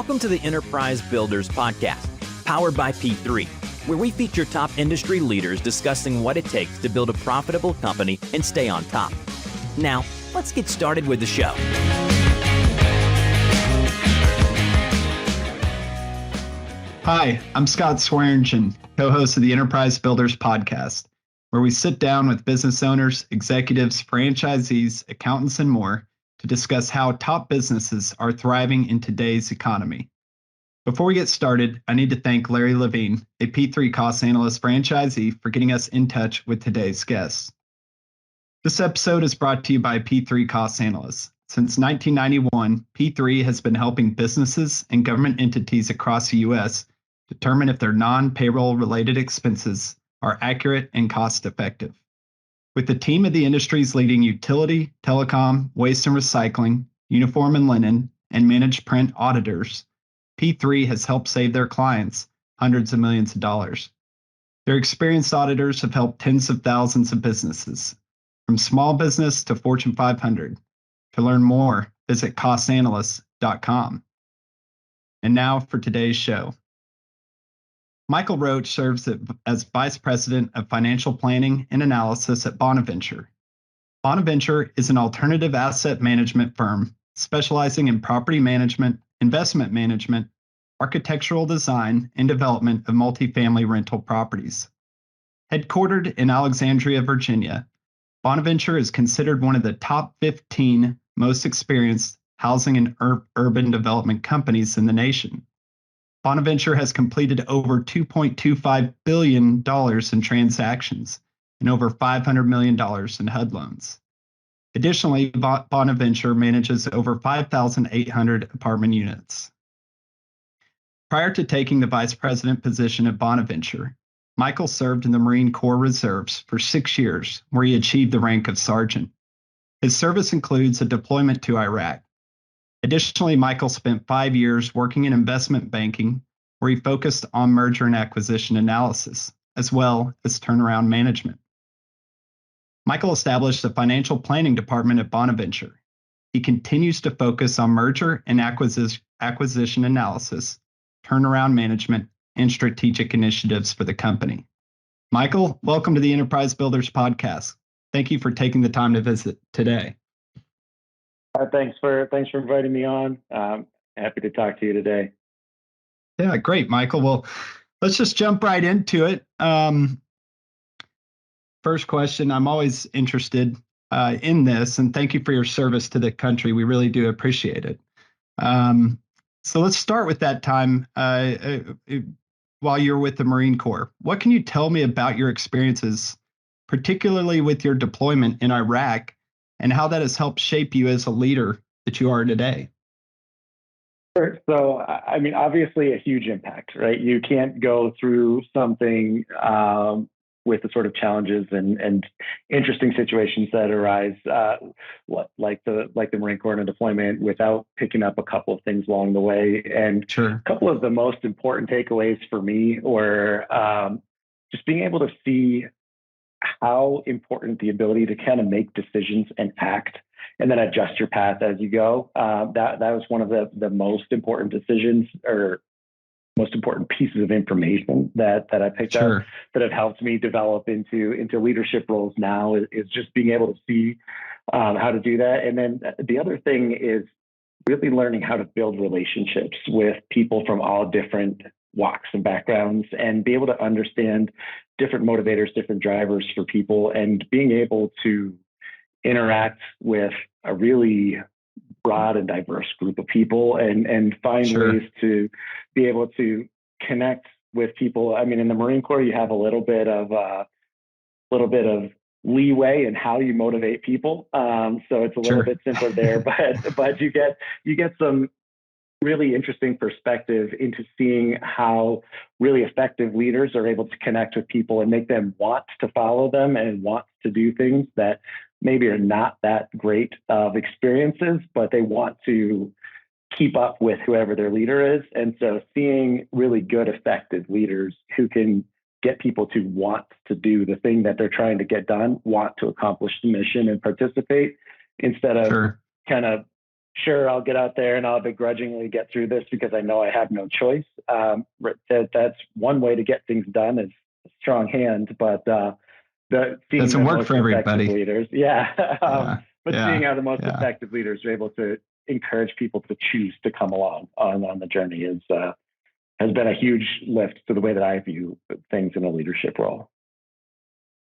Welcome to the Enterprise Builders Podcast, powered by P3, where we feature top industry leaders discussing what it takes to build a profitable company and stay on top. Now, let's get started with the show. Hi, I'm Scott Swearingen, co-host of the Enterprise Builders Podcast, where we sit down with business owners, executives, franchisees, accountants, and more to discuss how top businesses are thriving in today's economy. Before we get started, I need to thank Larry Levine, a P3 cost analyst franchisee, for getting us in touch with today's guests. This episode is brought to you by P3 Cost Analysts. Since 1991, P3 has been helping businesses and government entities across the U.S. determine if their non-payroll related expenses are accurate and cost-effective. With the team of the industry's leading utility, telecom, waste and recycling, uniform and linen, and managed print auditors, P3 has helped save their clients hundreds of millions of dollars. Their experienced auditors have helped tens of thousands of businesses, from small business to Fortune 500. To learn more, visit costanalysts.com. And now for today's show. Michael Rotch serves as Vice President of Financial Planning and Analysis at Bonaventure. Bonaventure is an alternative asset management firm specializing in property management, investment management, architectural design, and development of multifamily rental properties. Headquartered in Alexandria, Virginia, Bonaventure is considered one of the top 15 most experienced housing and urban development companies in the nation. Bonaventure has completed over $2.25 billion in transactions and over $500 million in HUD loans. Additionally, Bonaventure manages over 5,800 apartment units. Prior to taking the vice president position at Bonaventure, Michael served in the Marine Corps Reserves for 6 years, where he achieved the rank of sergeant. His service includes a deployment to Iraq. Additionally, Michael spent 5 years working in investment banking, where he focused on merger and acquisition analysis, as well as turnaround management. Michael established a financial planning department at Bonaventure. He continues to focus on merger and acquisition analysis, turnaround management, and strategic initiatives for the company. Michael, welcome to the Enterprise Builders Podcast. Thank you for taking the time to visit today. Thanks for inviting me on. Happy to talk to you today. Yeah, great, Michael. Well, let's just jump right into it. First question, I'm always interested in this, and thank you for your service to the country. We really do appreciate it. So let's start with that time while you're with the Marine Corps. What can you tell me about your experiences, particularly with your deployment in Iraq, and how that has helped shape you as a leader that you are today? Sure. So, I mean, obviously a huge impact, right? You can't go through something with the sort of challenges and interesting situations that arise, like the Marine Corps and a deployment, without picking up a couple of things along the way. And Sure. A couple of the most important takeaways for me were just being able to see how important the ability to kind of make decisions and act and then adjust your path as you go. That was one of the most important decisions or most important pieces of information that I picked up that have helped me develop into leadership roles now is just being able to see how to do that. And then the other thing is really learning how to build relationships with people from all different walks and backgrounds and be able to understand different motivators, different drivers for people, and being able to interact with a really broad and diverse group of people and find ways to be able to connect with people. I mean, in the Marine Corps, you have a little bit of leeway in how you motivate people. So it's a little bit simpler there, but you get some really interesting perspective into seeing how really effective leaders are able to connect with people and make them want to follow them and want to do things that maybe are not that great of experiences, but they want to keep up with whoever their leader is. And so seeing really good, effective leaders who can get people to want to do the thing that they're trying to get done, want to accomplish the mission and participate, instead of kind of sure, I'll get out there and I'll begrudgingly get through this because I know I have no choice. That's one way to get things done is a strong hand, but seeing Doesn't the work most for effective everybody. leaders, yeah, Yeah, but seeing yeah, how the most yeah. effective leaders are able to encourage people to choose to come along on the journey has been a huge lift to the way that I view things in a leadership role.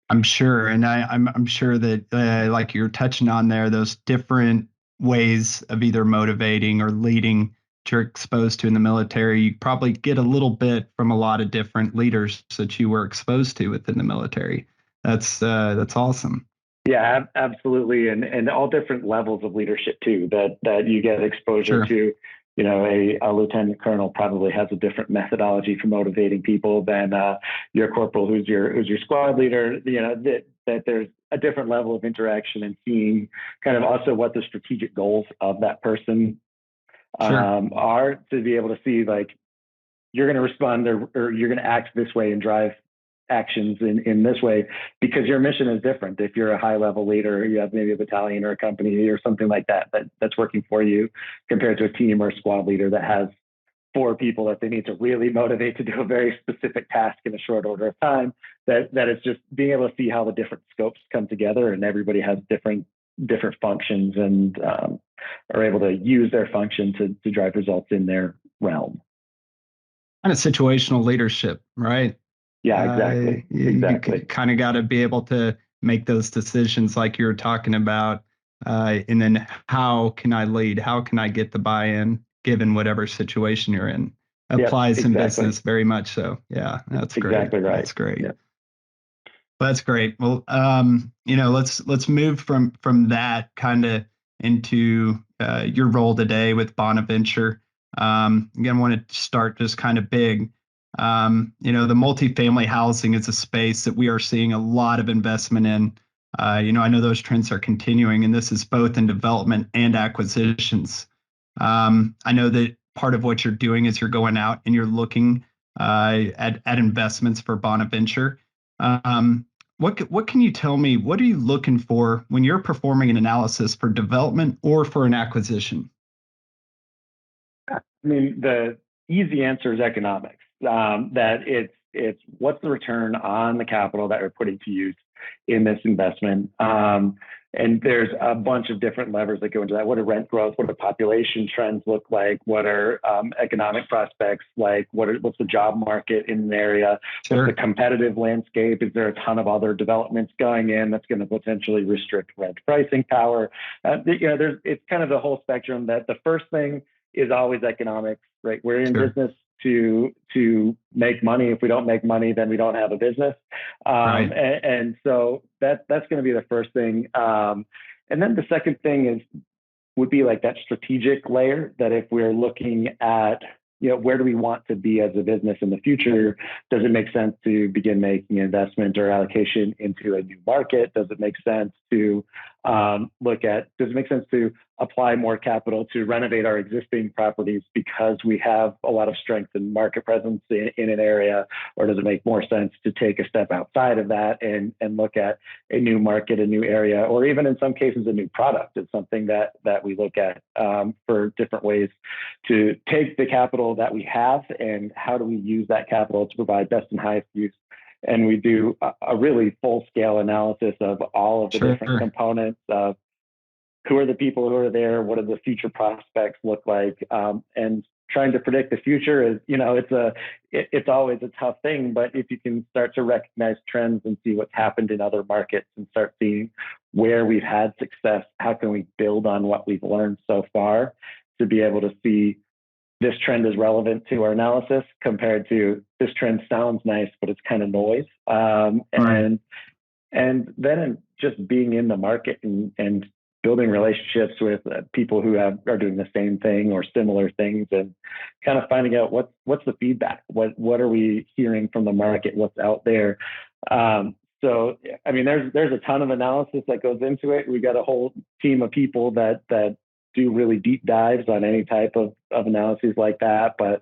I'm sure, and I'm sure that like you're touching on there, those different ways of either motivating or leading that you're exposed to in the military, you probably get a little bit from a lot of different leaders that you were exposed to within the military. That's awesome. Yeah, absolutely, and all different levels of leadership too. That you get exposure Sure, to. You know, a lieutenant colonel probably has a different methodology for motivating people than your corporal, who's your squad leader. You know that there's a different level of interaction and seeing kind of also what the strategic goals of that person sure, are, to be able to see like you're going to respond or you're going to act this way and drive actions in this way because your mission is different. If you're a high level leader, you have maybe a battalion or a company or something like that's working for you compared to a team or a squad leader that has four people that they need to really motivate to do a very specific task in a short order of time. That is just being able to see how the different scopes come together and everybody has different functions and are able to use their function to drive results in their realm. kind of situational leadership, right? Yeah, exactly. You Exactly. kind of got to be able to make those decisions like you were talking about. And then how can I lead? How can I get the buy-in given whatever situation you're in? Yep, Applies in exactly. business very much so. Yeah, that's great. Exactly right. That's great. Yeah. That's great. Well, let's move from that kind of into your role today with Bonaventure. Again, I want to start just kind of big. The multifamily housing is a space that we are seeing a lot of investment in. I know those trends are continuing, and this is both in development and acquisitions. I know that part of what you're doing is you're going out and you're looking at investments for Bonaventure. Um, what can you tell me? What are you looking for when you're performing an analysis for development or for an acquisition? I mean, the easy answer is economics. That it's what's the return on the capital that we're putting to use in this investment. And there's a bunch of different levers that go into that. What are rent growth? What do population trends look like? What are economic prospects like? What's the job market in the area? What's the Sure, competitive landscape? Is there a ton of other developments going in that's going to potentially restrict rent pricing power? It's kind of the whole spectrum. That the first thing is always economics, right? We're in sure, business to make money. If we don't make money, then we don't have a business. right, And so that's going to be the first thing. And then the second thing would be like that strategic layer. That if we're looking at where do we want to be as a business in the future? Does it make sense to begin making investment or allocation into a new market? Does it make sense to does it make sense to apply more capital to renovate our existing properties because we have a lot of strength and market presence in an area? Or does it make more sense to take a step outside of that and look at a new market, a new area, or even in some cases, a new product? It's something that we look at for different ways to take the capital that we have and how do we use that capital to provide best and highest use. And we do a really full scale analysis of all of the different sure. components of who are the people who are there, what do the future prospects look like, and trying to predict the future is, it's always a tough thing. But if you can start to recognize trends and see what's happened in other markets and start seeing where we've had success, how can we build on what we've learned so far to be able to see this trend is relevant to our analysis compared to this trend sounds nice, but it's kind of noise. Right. And then just being in the market and building relationships with people who are doing the same thing or similar things, and kind of finding out what's the feedback, what are we hearing from the market, what's out there. So I mean, there's a ton of analysis that goes into it. We got a whole team of people that do really deep dives on any type of analyses like that. But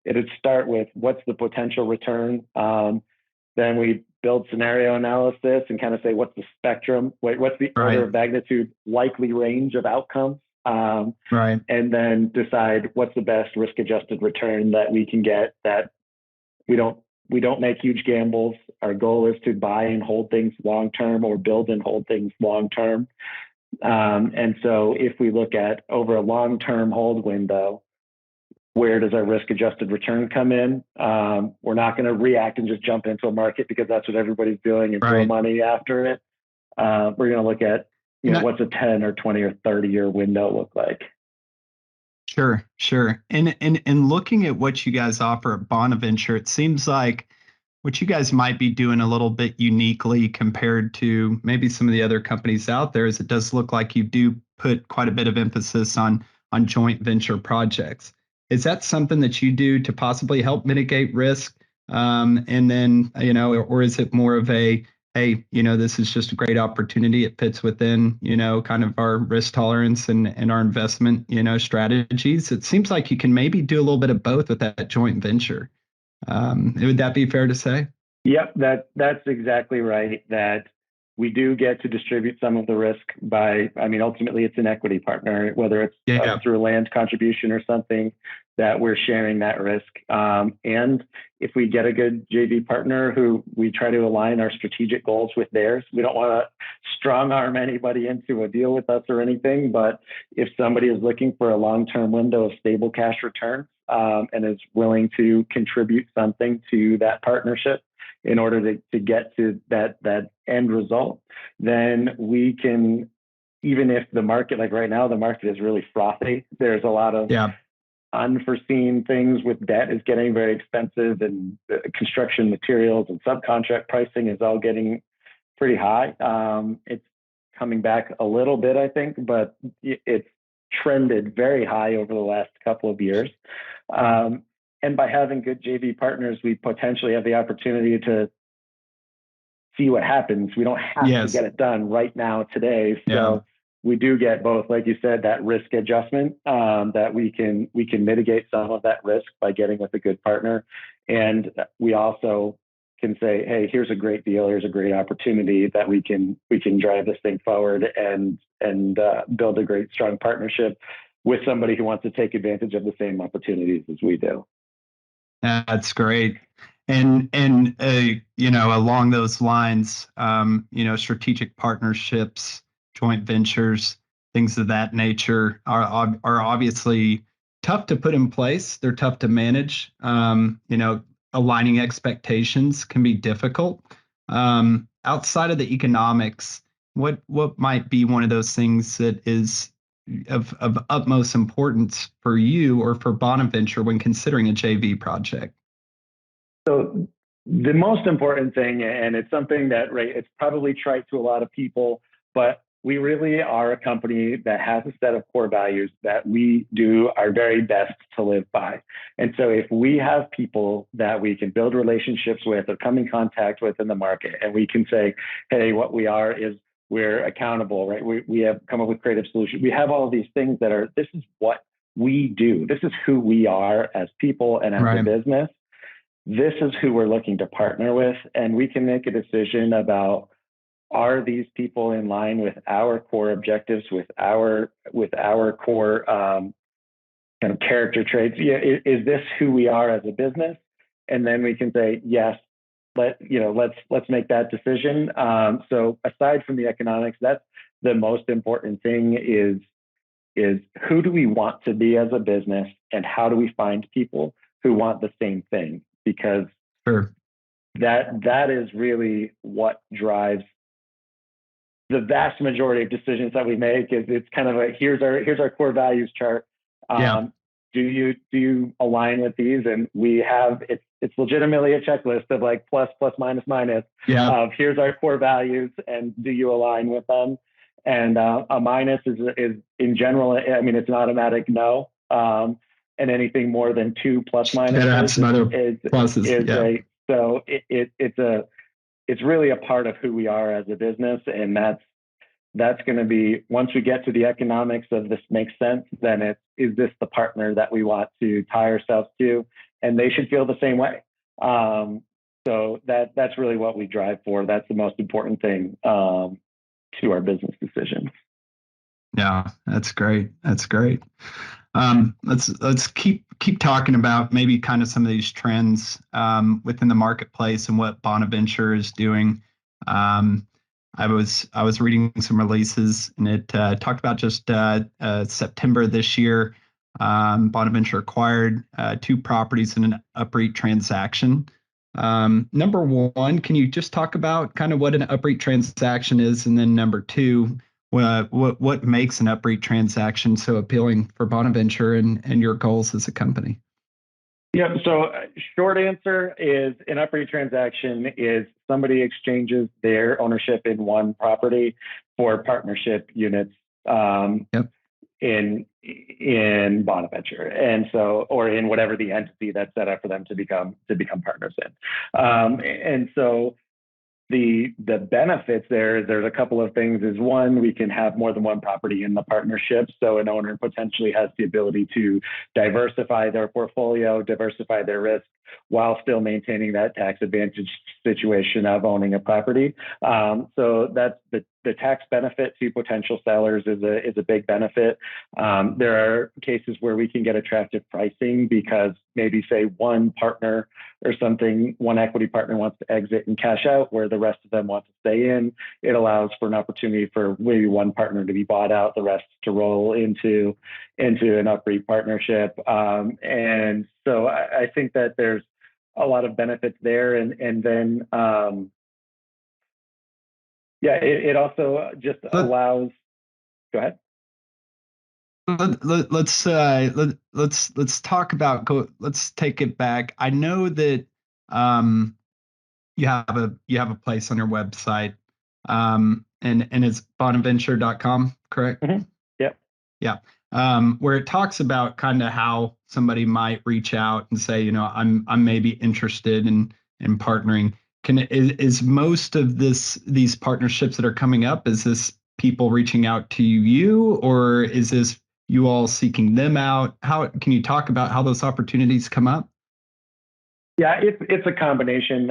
it'd start with what's the potential return. Then we build scenario analysis and kind of say what's the spectrum, what's the order Right. of magnitude likely range of outcomes Right. and then decide what's the best risk-adjusted return that we can get. That we don't make huge gambles. Our goal is to buy and hold things long term, or build and hold things long term. And so, if we look at over a long term hold window, where does our risk adjusted return come in? We're not going to react and just jump into a market because that's what everybody's doing and throw money after it. We're going to look at, what's a 10 or 20 or 30-year window look like? Sure. And looking at what you guys offer at Bonaventure, it seems like what you guys might be doing a little bit uniquely compared to maybe some of the other companies out there is it does look like you do put quite a bit of emphasis on joint venture projects. Is that something that you do to possibly help mitigate risk? And then, or is it more of a, hey, this is just a great opportunity. It fits within, kind of our risk tolerance and our investment, strategies. It seems like you can maybe do a little bit of both with that joint venture. Would that be fair to say? Yep, that's exactly right. That we do get to distribute some of the risk ultimately it's an equity partner, whether it's through a land contribution or something, that we're sharing that risk. And if we get a good JV partner who we try to align our strategic goals with theirs, we don't want to strong arm anybody into a deal with us or anything. But if somebody is looking for a long-term window of stable cash returns, and is willing to contribute something to that partnership in order to get to that end result, then we can, even if the market, like right now, the market is really frothy. There's a lot of unforeseen things with debt is getting very expensive, and construction materials and subcontract pricing is all getting pretty high. It's coming back a little bit, I think, but it's trended very high over the last couple of years. And by having good JV partners, we potentially have the opportunity to see what happens. We don't have to get it done right now today. So we do get both, like you said, that risk adjustment, that we can mitigate some of that risk by getting with a good partner. And we also can say, hey, here's a great deal, here's a great opportunity that we can drive this thing forward and build a great, strong partnership with somebody who wants to take advantage of the same opportunities as we do. That's great. And along those lines, strategic partnerships, joint ventures, things of that nature are obviously tough to put in place. They're tough to manage. Aligning expectations can be difficult. Outside of the economics, what might be one of those things that is of utmost importance for you or for Bonaventure when considering a JV project? So the most important thing, and it's something that, it's probably trite to a lot of people, but we really are a company that has a set of core values that we do our very best to live by. And so if we have people that we can build relationships with or come in contact with in the market, and we can say, hey, what we are is we're accountable, right? We have come up with creative solutions. We have all of these things this is what we do. This is who we are as people and as a business. This is who we're looking to partner with. And we can make a decision about, are these people in line with our core objectives, with our core kind of character traits? Is this who we are as a business? And then we can say, yes, let's make that decision. So aside from the economics, that's the most important thing is who do we want to be as a business, and how do we find people who want the same thing? Because that is really what drives the vast majority of decisions that we make. It's kind of here's our core values chart. Do you align with these? And we have it's legitimately a checklist of like plus, minus. Of here's our core values, and do you align with them? And a minus is in general, it's an automatic no. And anything more than 2 plus minus is pluses. Right. So it's really a part of who we are as a business, and that's going to be, once we get to the economics of this makes sense, then is this the partner that we want to tie ourselves to? And they should feel the same way. So that's really what we drive for. That's the most important thing to our business decisions. Yeah, that's great. That's great. Let's keep talking about maybe kind of some of these trends within the marketplace and what Bonaventure is doing. Um, I was reading some releases, and it talked about just September this year. Bonaventure acquired two properties in an UPREIT transaction. Number one, can you just talk about kind of what an UPREIT transaction is, and then number two, what makes an UPREIT transaction so appealing for Bonaventure and your goals as a company? Yep. So short answer is an UPREIT transaction is somebody exchanges their ownership in one property for partnership units Yep. in Bonaventure, and so or in whatever the entity that's set up for them to become partners in. And so the benefits there's a couple of things. Is one, we can have more than one property in the partnership, so an owner potentially has the ability to diversify their portfolio, diversify their risk, while still maintaining that tax advantage situation of owning a property. So that's the tax benefit to potential sellers is a big benefit. There are cases where we can get attractive pricing because maybe say one partner or something, one equity partner wants to exit and cash out where the rest of them want to stay in. It allows for an opportunity for maybe one partner to be bought out, the rest to roll into an UPREIT partnership. And so I think that there's a lot of benefits there. And then, it also just Let, allows, go ahead. let's talk about let's take it back. I know that um, you have a place on your website, and it's bonaventure.com, correct? Mm-hmm. Yep. Yeah. Where it talks about kind of how somebody might reach out and say, I'm maybe interested in partnering. Is most of these partnerships that are coming up, is this people reaching out to you, or is this you all seeking them out? How can you talk about how those opportunities come up? Yeah, it's a combination.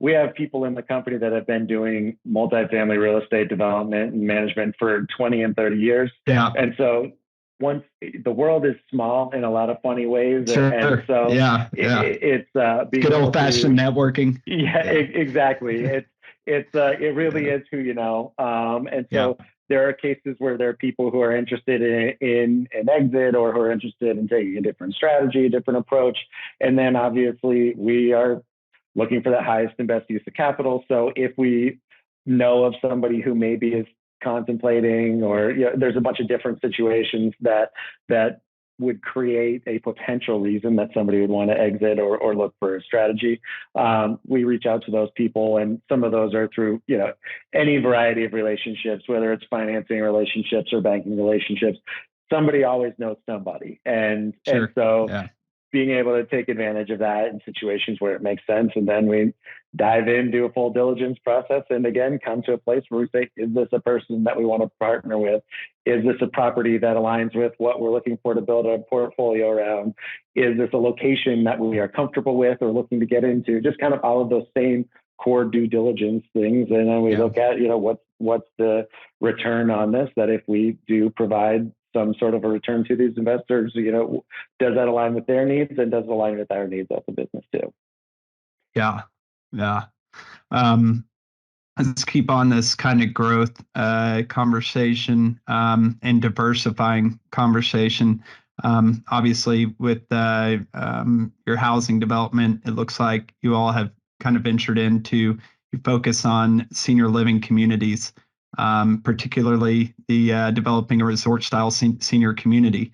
We have people in the company that have been doing multifamily real estate development and management for 20 and 30 years. Yeah. And so once the world is small in a lot of funny ways. Sure. And so Yeah. it's being Good able old fashioned networking. Yeah, exactly. It really is who you know. And so there are cases where there are people who are interested in an exit or who are interested in taking a different strategy, a different approach. And then obviously we are looking for the highest and best use of capital. So if we know of somebody who maybe is contemplating, or there's a bunch of different situations that would create a potential reason that somebody would want to exit or look for a strategy. We reach out to those people, and some of those are through any variety of relationships, whether it's financing relationships or banking relationships. Somebody always knows somebody, and so being able to take advantage of that in situations where it makes sense. And then we dive in, do a full diligence process, and again, come to a place where we say, is this a person that we want to partner with? Is this a property that aligns with what we're looking for to build a portfolio around? Is this a location that we are comfortable with or looking to get into? Just kind of all of those same core due diligence things. And then we look at, what's the return on this, that if we do provide some sort of a return to these investors, does that align with their needs, and does it align with our needs as a business too? Yeah. Let's keep on this kind of growth conversation and diversifying conversation. Obviously, with your housing development, it looks like you all have kind of ventured into, you focus on senior living communities, particularly the developing a resort style senior community.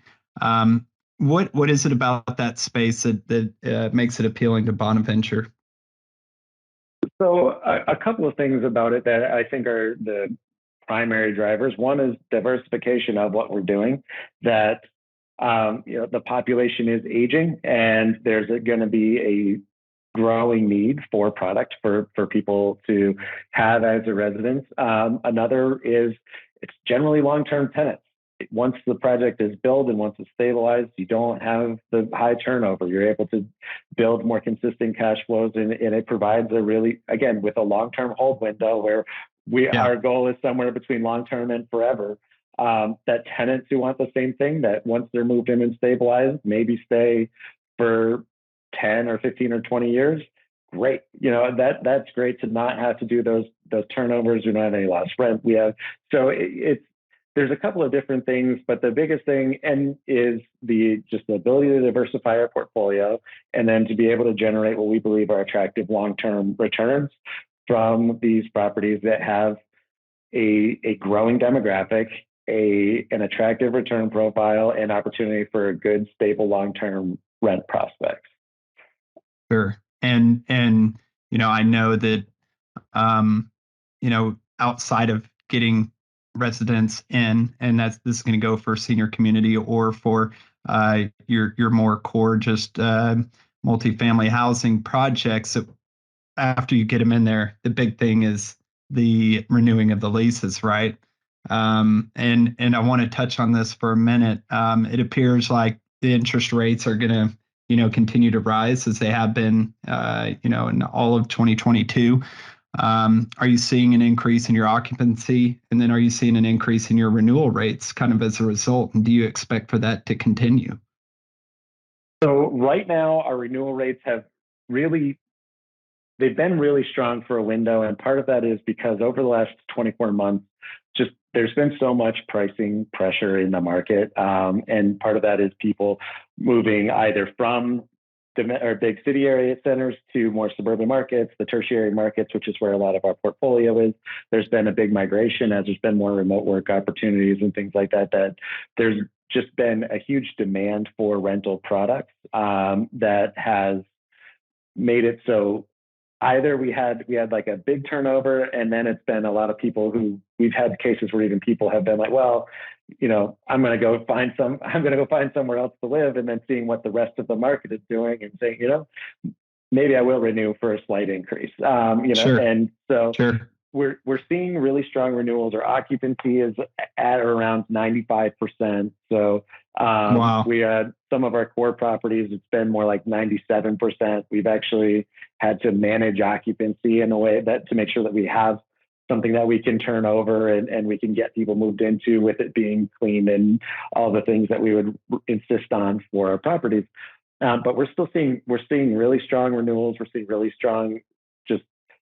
What is it about that space that makes it appealing to Bonaventure? So a couple of things about it that I think are the primary drivers. One is diversification of what we're doing, that the population is aging, and there's going to be a growing need for product for people to have as a residence. Another is it's generally long-term tenants. Once the project is built and once it's stabilized, you don't have the high turnover. You're able to build more consistent cash flows, and it provides a really, again, with a long-term hold window where our goal is somewhere between long-term and forever. That tenants who want the same thing, that once they're moved in and stabilized, maybe stay for 10 or 15 or 20 years. Great. That's great to not have to do those turnovers. We don't have any lost rent. There's a couple of different things, but the biggest thing is the ability to diversify our portfolio, and then to be able to generate what we believe are attractive long-term returns from these properties that have a growing demographic, an attractive return profile, and opportunity for a good, stable, long-term rent prospects. Sure. And I know that outside of getting residents in, and this is going to go for senior community or for your more core just multifamily housing projects. So after you get them in there, the big thing is the renewing of the leases, right? And I want to touch on this for a minute. It appears like the interest rates are going to continue to rise as they have been in all of 2022. Are you seeing an increase in your occupancy? And then are you seeing an increase in your renewal rates kind of as a result? And do you expect for that to continue? So right now, our renewal rates they've been really strong for a window. And part of that is because over the last 24 months, there's been so much pricing pressure in the market. And part of that is people moving either from big city area centers to more suburban markets, the tertiary markets, which is where a lot of our portfolio is. There's been a big migration as there's been more remote work opportunities and things like that, that there's just been a huge demand for rental products that has made it so either we had like a big turnover, and then it's been a lot of people who we've had cases where even people have been like, well, I'm going to go find somewhere else to live, and then seeing what the rest of the market is doing and saying, maybe I will renew for a slight increase. Sure. And so sure. We're seeing really strong renewals. Our occupancy is at around 95%. So Wow. We had some of our core properties, it's been more like 97%. We've actually had to manage occupancy in a way to make sure that we have something that we can turn over and we can get people moved into, with it being clean and all the things that we would insist on for our properties. But we're seeing really strong renewals. We're seeing really strong just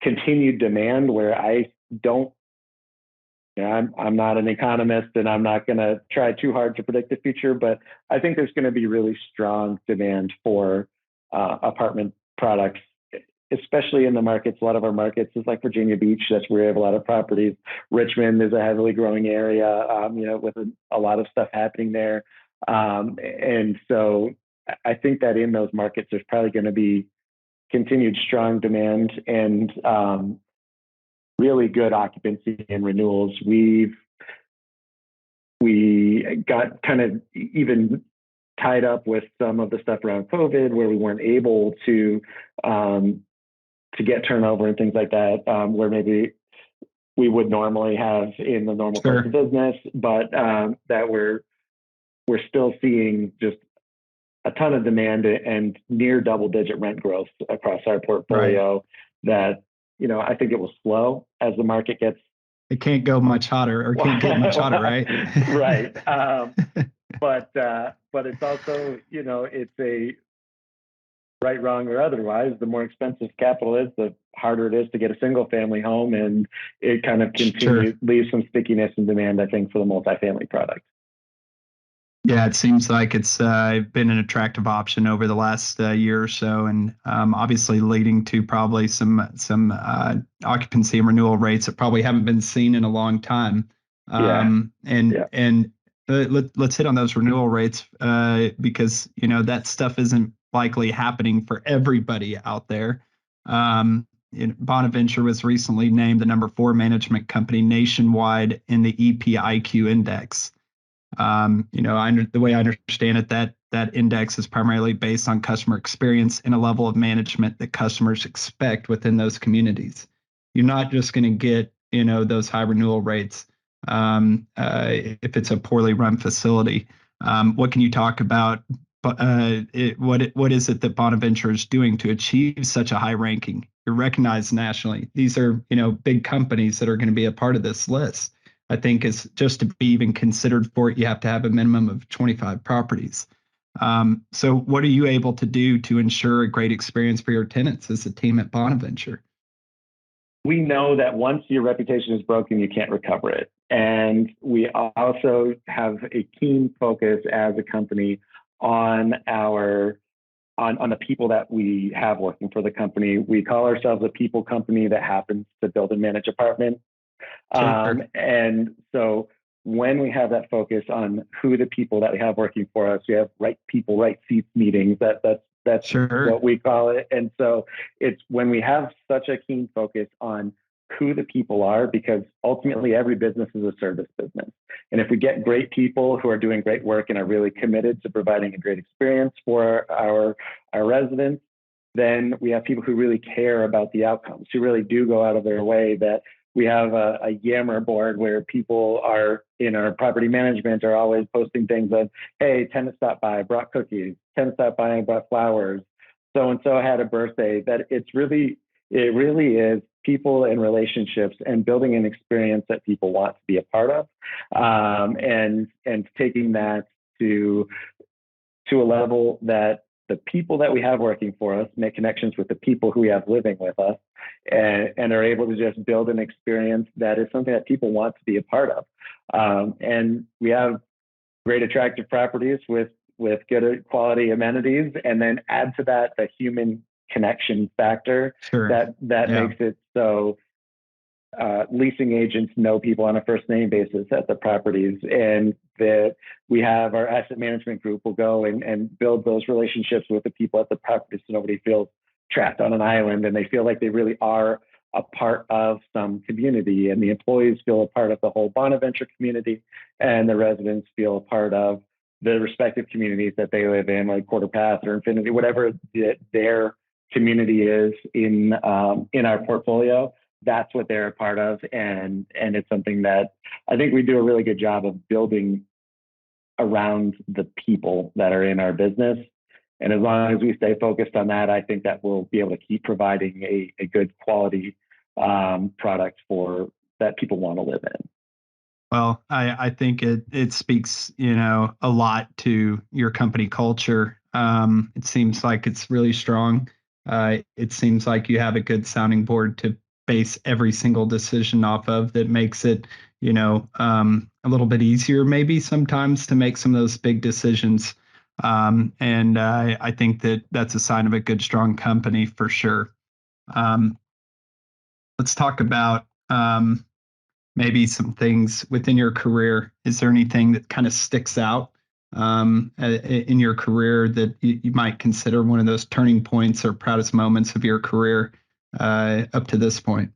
continued demand where I'm not an economist, and I'm not going to try too hard to predict the future, but I think there's going to be really strong demand for apartment products, especially in the markets. A lot of our markets is like Virginia Beach. That's where we have a lot of properties. Richmond is a heavily growing area, with a lot of stuff happening there. And so I think that in those markets, there's probably going to be continued strong demand and really good occupancy and renewals. We got kind of even tied up with some of the stuff around COVID, where we weren't able to get turnover and things like that, where maybe we would normally have in the normal Sure. course of business, but that we're still seeing just a ton of demand and near double-digit rent growth across our portfolio. Right. That I think it will slow as the market gets. It can't go much hotter, or can't get much hotter, right? Right. But it's also, it's a right, wrong, or otherwise. The more expensive capital is, the harder it is to get a single family home, and it kind of leaves some stickiness and demand, I think, for the multifamily product. Yeah, it seems like it's been an attractive option over the last year or so, and obviously leading to probably some occupancy and renewal rates that probably haven't been seen in a long time. And let's hit on those renewal rates because that stuff isn't likely happening for everybody out there. Bonaventure was recently named the number 4 management company nationwide in the EPIQ index. The way I understand it, that index is primarily based on customer experience and a level of management that customers expect within those communities. You're not just going to get, those high renewal rates if it's a poorly run facility. What can you talk about? What is it that Bonaventure is doing to achieve such a high ranking? you're recognized nationally. These are, big companies that are going to be a part of this list. I think is just to be even considered for it, you have to have a minimum of 25 properties. So what are you able to do to ensure a great experience for your tenants as a team at Bonaventure? We know that once your reputation is broken, you can't recover it. And we also have a keen focus as a company on on the people that we have working for the company. We call ourselves a people company that happens to build and manage apartments. Sure. And so when we have that focus on who the people that we have working for us, we have right people, right seats meetings. That's Sure. what we call it. And so it's when we have such a keen focus on who the people are, because ultimately every business is a service business. And if we get great people who are doing great work and are really committed to providing a great experience for our residents, then we have people who really care about the outcomes, who really do go out of their way. That we have a Yammer board where people are in our property management are always posting things of, hey, tenant stopped by, brought cookies, tenant stopped by and brought flowers, so and so had a birthday. That it really is people and relationships and building an experience that people want to be a part of, and taking that to a level that the people that we have working for us make connections with the people who we have living with us, and are able to just build an experience that is something that people want to be a part of. And we have great attractive properties with good quality amenities, and then add to that the human connection factor. Sure. that Yeah. makes it so leasing agents know people on a first name basis at the properties, and that we have our asset management group will go and build those relationships with the people at the properties, so nobody feels trapped on an island and they feel like they really are a part of some community, and the employees feel a part of the whole Bonaventure community, and the residents feel a part of the respective communities that they live in, like Quarter Path or Infinity, whatever their community is in our portfolio. That's what they're a part of, and it's something that I think we do a really good job of building around the people that are in our business. And as long as we stay focused on that, I think that we'll be able to keep providing a good quality product for that people want to live in. Well, I think it speaks, a lot to your company culture. It seems like it's really strong. It seems like you have a good sounding board to base every single decision off of that makes it, a little bit easier maybe sometimes to make some of those big decisions. And I think that that's a sign of a good, strong company for sure. Let's talk about maybe some things within your career. Is there anything that kind of sticks out in your career that you might consider one of those turning points or proudest moments of your career up to this point?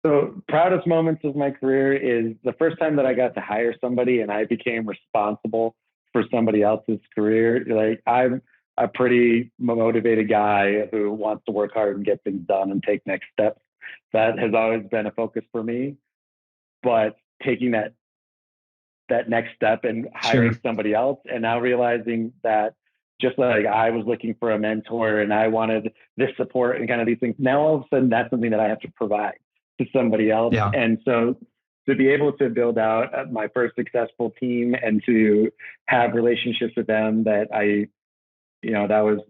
So proudest moments of my career is the first time that I got to hire somebody and I became responsible for somebody else's career. Like, I'm a pretty motivated guy who wants to work hard and get things done and take next steps. That has always been a focus for me. But taking that next step and hiring Sure. somebody else, and now realizing that just like I was looking for a mentor and I wanted this support and kind of these things, now all of a sudden that's something that I have to provide to somebody else. Yeah. And so to be able to build out my first successful team and to have relationships with them that that was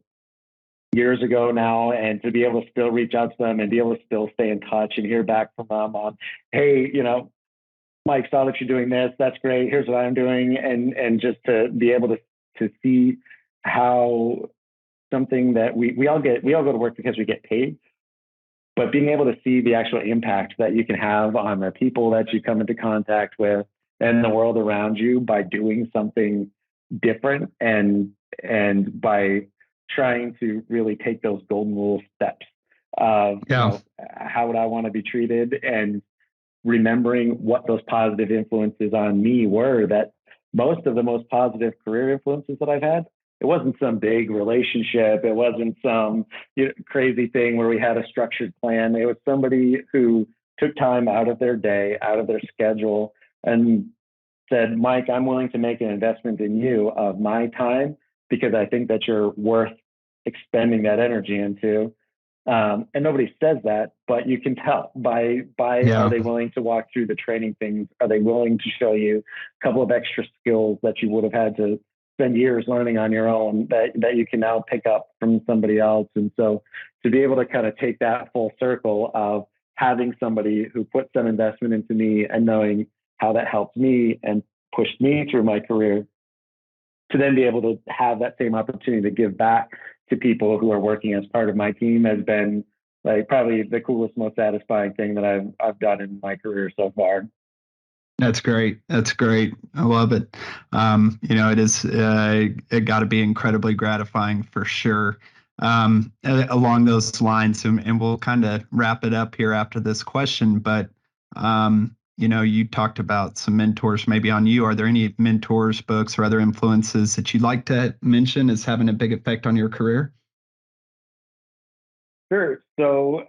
years ago now, and to be able to still reach out to them and be able to still stay in touch and hear back from them on, hey, Mike, saw that you're doing this. That's great. Here's what I'm doing. And just to be able to see how something that we all go to work because we get paid, but being able to see the actual impact that you can have on the people that you come into contact with and the world around you by doing something different, and by trying to really take those golden rule steps of, Yeah. how would I want to be treated, and remembering what those positive influences on me were. That most of the most positive career influences that I've had, it wasn't some big relationship. It wasn't some crazy thing where we had a structured plan. It was somebody who took time out of their day, out of their schedule, and said, Mike, I'm willing to make an investment in you of my time because I think that you're worth expending that energy into. And nobody says that, but you can tell by are Yeah. they willing to walk through the training things? Are they willing to show you a couple of extra skills that you would have had to spend years learning on your own that you can now pick up from somebody else? And so to be able to kind of take that full circle of having somebody who put some investment into me and knowing how that helped me and pushed me through my career, to then be able to have that same opportunity to give back to people who are working as part of my team has been like probably the coolest, most satisfying thing that I've done in my career so far. That's great. That's great. I love it. It is, it got to be incredibly gratifying for sure. Along those lines, and we'll kind of wrap it up here after this question, but, you talked about some mentors maybe on you. Are there any mentors, books, or other influences that you'd like to mention as having a big effect on your career? Sure. So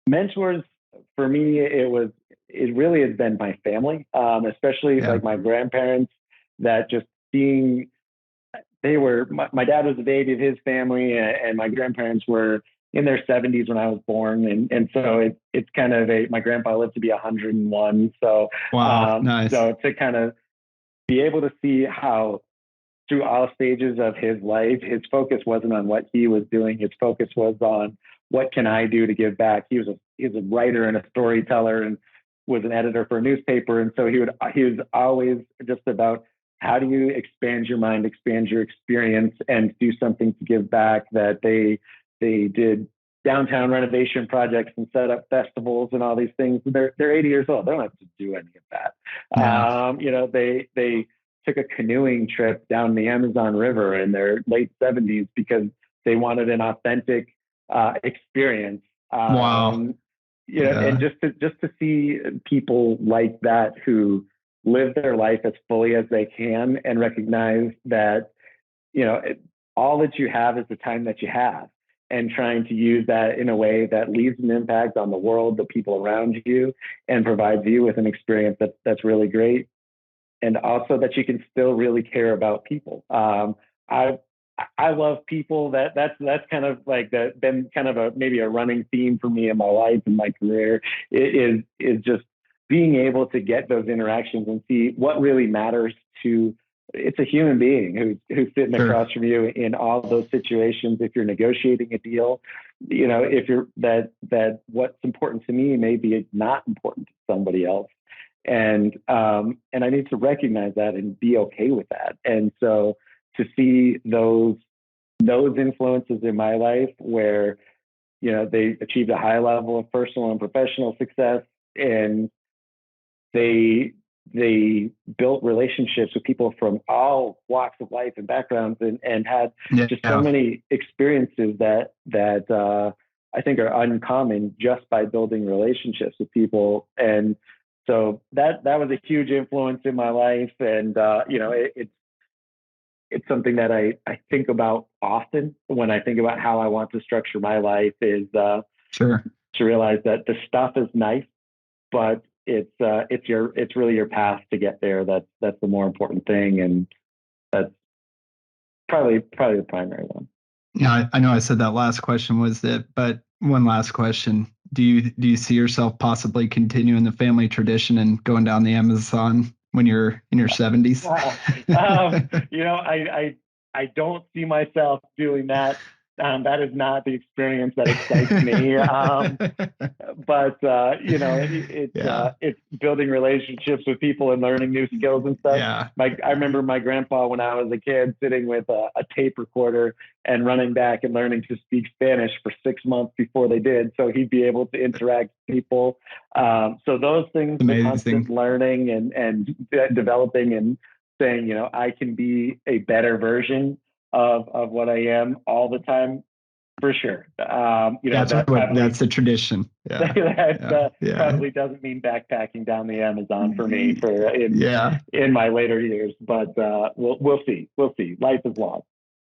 mentors for me, it really has been my family, especially Yeah. like my grandparents, that just seeing my dad was the baby of his family, and my grandparents were in their 70s when I was born. And so it's kind of my grandpa lived to be 101. So, Wow. Nice. so to kind of be able to see how through all stages of his life, his focus wasn't on what he was doing. His focus was on what can I do to give back. He was a writer and a storyteller and was an editor for a newspaper. And so he was always just about how do you expand your mind, expand your experience, and do something to give back. That they did downtown renovation projects and set up festivals and all these things. They're 80 years old. They don't have to do any of that. Yeah. They took a canoeing trip down the Amazon River in their late 70s because they wanted an authentic experience. Wow. And just to see people like that who live their life as fully as they can and recognize that, all that you have is the time that you have, and trying to use that in a way that leaves an impact on the world, the people around you, and provides you with an experience that's really great. And also that you can still really care about people. I love people. That's kind of like been kind of maybe a running theme for me in my life and my career. It is just being able to get those interactions and see what really matters to. It's a human being who's sitting Sure. across from you in all those situations. If you're negotiating a deal, if you're that what's important to me may be not important to somebody else. And I need to recognize that and be okay with that. And so to see those influences in my life where they achieved a high level of personal and professional success, and they built relationships with people from all walks of life and backgrounds, and had just so many experiences that I think are uncommon just by building relationships with people. And so that was a huge influence in my life. And it's something that I think about often when I think about how I want to structure my life, is Sure. to realize that the stuff is nice, but it's really your path to get there that's the more important thing. And that's probably the primary one. Yeah, I know I said that last question was it, but one last question. Do you see yourself possibly continuing the family tradition and going down the Amazon when you're in your 70s? I don't see myself doing that. That is not the experience that excites me. But it's building relationships with people and learning new skills and stuff. Yeah. I remember my grandpa when I was a kid sitting with a tape recorder and running back and learning to speak Spanish for 6 months before they did, so he'd be able to interact with people. So those things, the constant learning and developing and saying, I can be a better version of what I am all the time, for sure. That's the tradition. Yeah. Probably doesn't mean backpacking down the Amazon for me in my later years, but we'll see. We'll see. Life is long.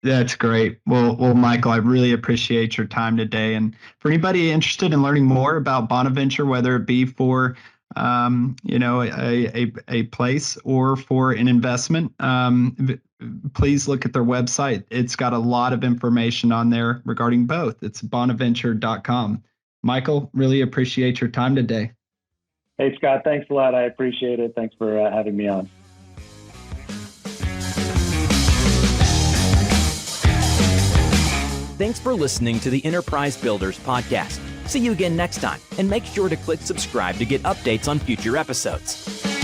That's great. Well, Michael, I really appreciate your time today. And for anybody interested in learning more about Bonaventure, whether it be for a place or for an investment, please look at their website. It's got a lot of information on there regarding both. It's bonaventure.com. Michael, really appreciate your time today. Hey, Scott, thanks a lot. I appreciate it. Thanks for having me on. Thanks for listening to the Enterprise Builders Podcast. See you again next time, and make sure to click subscribe to get updates on future episodes.